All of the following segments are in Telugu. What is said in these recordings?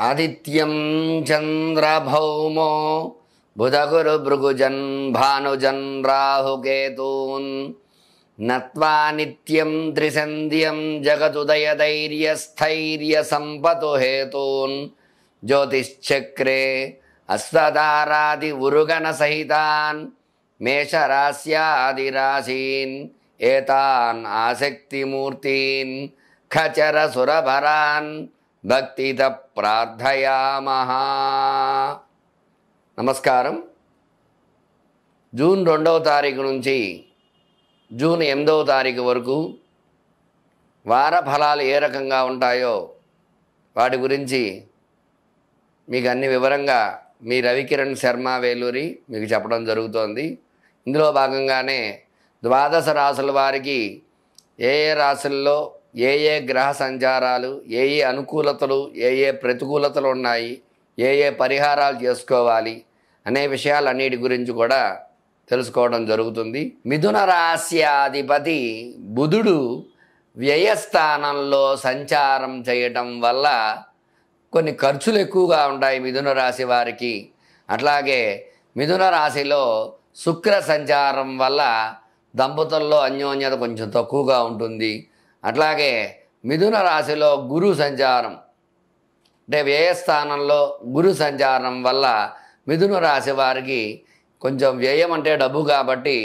ఆదిత్యం చంద్రభౌమో బుధగురుభృగుజన్ భానుజన్ రాహుకేతూన్ నత్వా నిత్యం త్రిసంధ్యం జగదుదయధైర్యస్థైర్య సంపతు హేతూన్ జ్యోతిశ్చక్రే అశ్వతారాది ఉరుగణ సహితాన్ మేషరాశ్యాదిరాశీన్ ఏతాన్ ఆసక్తిమూర్తీన్ ఖచర సురభరాన్ భక్తిత ప్రార్థయామః. నమస్కారం. జూన్ 2వ తారీఖు నుంచి జూన్ 8వ తారీఖు వరకు వార ఫలాలు ఏ రకంగా ఉంటాయో వాటి గురించి మీకు అన్ని వివరంగా మీ రవికిరణ్ శర్మ వేలూరి మీకు చెప్పడం జరుగుతోంది. ఇందులో భాగంగానే ద్వాదశ రాశుల వారికి ఏ ఏ రాశుల్లో ఏ ఏ గ్రహ సంచారాలు, ఏ ఏ అనుకూలతలు, ఏ ఏ ప్రతికూలతలు ఉన్నాయి, ఏ ఏ పరిహారాలు చేసుకోవాలి అనే విషయాలన్నిటి గురించి కూడా తెలుసుకోవడం జరుగుతుంది. మిథున రాశ్యాధిపతి బుధుడు వ్యయస్థానంలో సంచారం చేయటం వల్ల కొన్ని ఖర్చులు ఎక్కువగా ఉంటాయి మిథున రాశి వారికి. అట్లాగే మిథున రాశిలో శుక్ర సంచారం వల్ల దంపతుల్లో అన్యోన్యత కొంచెం తక్కువగా ఉంటుంది. అట్లాగే మిథున రాశిలో గురు సంచారం అంటే వ్యయస్థానంలో గురు సంచారం వల్ల మిథున రాశి వారికి కొంచెం వ్యయం అంటే డబ్బు కాబట్టి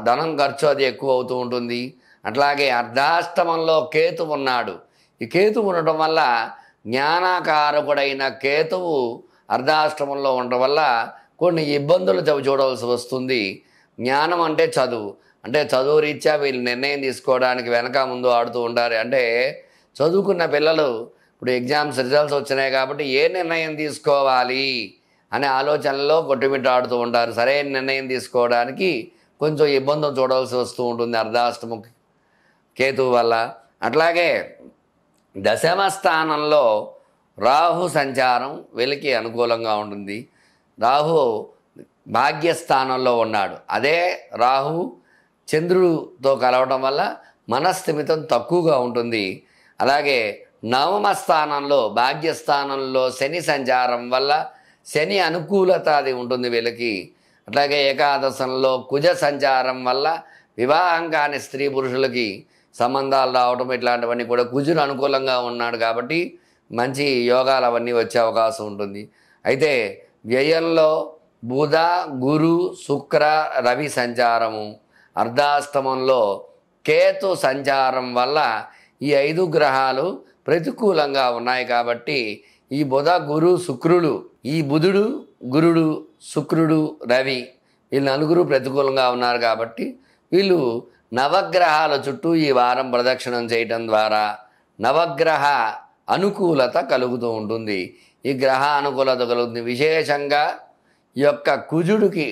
ధనం ఖర్చు అది ఎక్కువ అవుతూ ఉంటుంది. అట్లాగే అర్ధాష్టమంలో కేతు ఉన్నాడు. ఈ కేతు ఉండటం వల్ల జ్ఞానకారకుడైన కేతువు అర్ధాష్టమంలో ఉండటం వల్ల కొన్ని ఇబ్బందులు చూడవలసి వస్తుంది. జ్ఞానం అంటే చదువు, అంటే చదువు రీత్యా వీళ్ళు నిర్ణయం తీసుకోవడానికి వెనక ముందు ఆడుతూ ఉంటారు. అంటే చదువుకున్న పిల్లలు ఇప్పుడు ఎగ్జామ్స్ రిజల్ట్స్ వచ్చినాయి కాబట్టి ఏ నిర్ణయం తీసుకోవాలి అనే ఆలోచనలో కొట్టుమిట్టాడుతూ ఉంటారు. సరైన నిర్ణయం తీసుకోవడానికి కొంచెం ఇబ్బందులు చూడవలసి వస్తూ ఉంటుంది అర్ధాష్టమ కేతువు వల్ల. అట్లాగే దశమ స్థానంలో రాహు సంచారం వీళ్ళకి అనుకూలంగా ఉంటుంది. రాహు భాగ్యస్థానంలో ఉన్నాడు. అదే రాహు చంద్రుడితో కలవడం వల్ల మనస్థిమితం తక్కువగా ఉంటుంది. అలాగే నవమ స్థానంలో భాగ్యస్థానంలో శని సంచారం వల్ల శని అనుకూలత అది ఉంటుంది వీళ్ళకి. అట్లాగే ఏకాదశంలో కుజ సంచారం వల్ల వివాహం కాని స్త్రీ పురుషులకి సంబంధాలు రావడం ఇట్లాంటివన్నీ కూడా కుజుడు అనుకూలంగా ఉన్నాడు కాబట్టి మంచి యోగాలు అవన్నీ వచ్చే అవకాశం ఉంటుంది. అయితే వ్యయంలో బుధ గురు శుక్ర రవి సంచారము, అర్ధాష్టమంలో కేతు సంచారం వల్ల ఈ 5 గ్రహాలు ప్రతికూలంగా ఉన్నాయి. కాబట్టి ఈ బుధ గురు శుక్రుడు, ఈ బుధుడు గురుడు శుక్రుడు రవి వీళ్ళు నలుగురు ప్రతికూలంగా ఉన్నారు. కాబట్టి వీళ్ళు నవగ్రహాల చుట్టూ ఈ వారం ప్రదక్షిణం చేయటం ద్వారా నవగ్రహ అనుకూలత కలుగుతూ ఉంటుంది. ఈ గ్రహ అనుకూలత కలుగుతుంది. విశేషంగా ఈ యొక్క కుజుడికి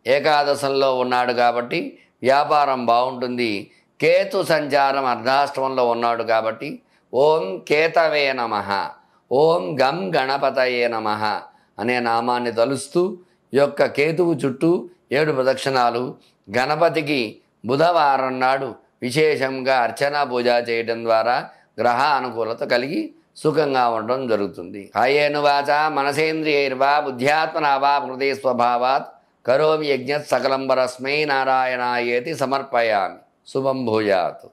ఏకాదశంలో ఉన్నాడు కాబట్టి వ్యాపారం బాగుంటుంది. కేతు సంచారం అర్ధాష్టమంలో ఉన్నాడు కాబట్టి ఓం కేతవే నమః, ఓం గం గణపతయే నమః అనే నామాన్ని తలుస్తూ ఈ యొక్క కేతువు చుట్టూ 7 ప్రదక్షిణాలు, గణపతికి బుధవారం నాడు విశేషంగా అర్చనా పూజ చేయడం ద్వారా గ్రహ అనుకూలత కలిగి సుఖంగా ఉండడం జరుగుతుంది. కాయేను వాచ మనసేంద్రియైర్వా బుద్ధ్యాత్మనా వా ప్రకృతి స్వభావాత్ కరోమి యజ్ఞ సకలం పరస్మై నారాయణాయేతి సమర్పయామి. శుభం భూయాత్.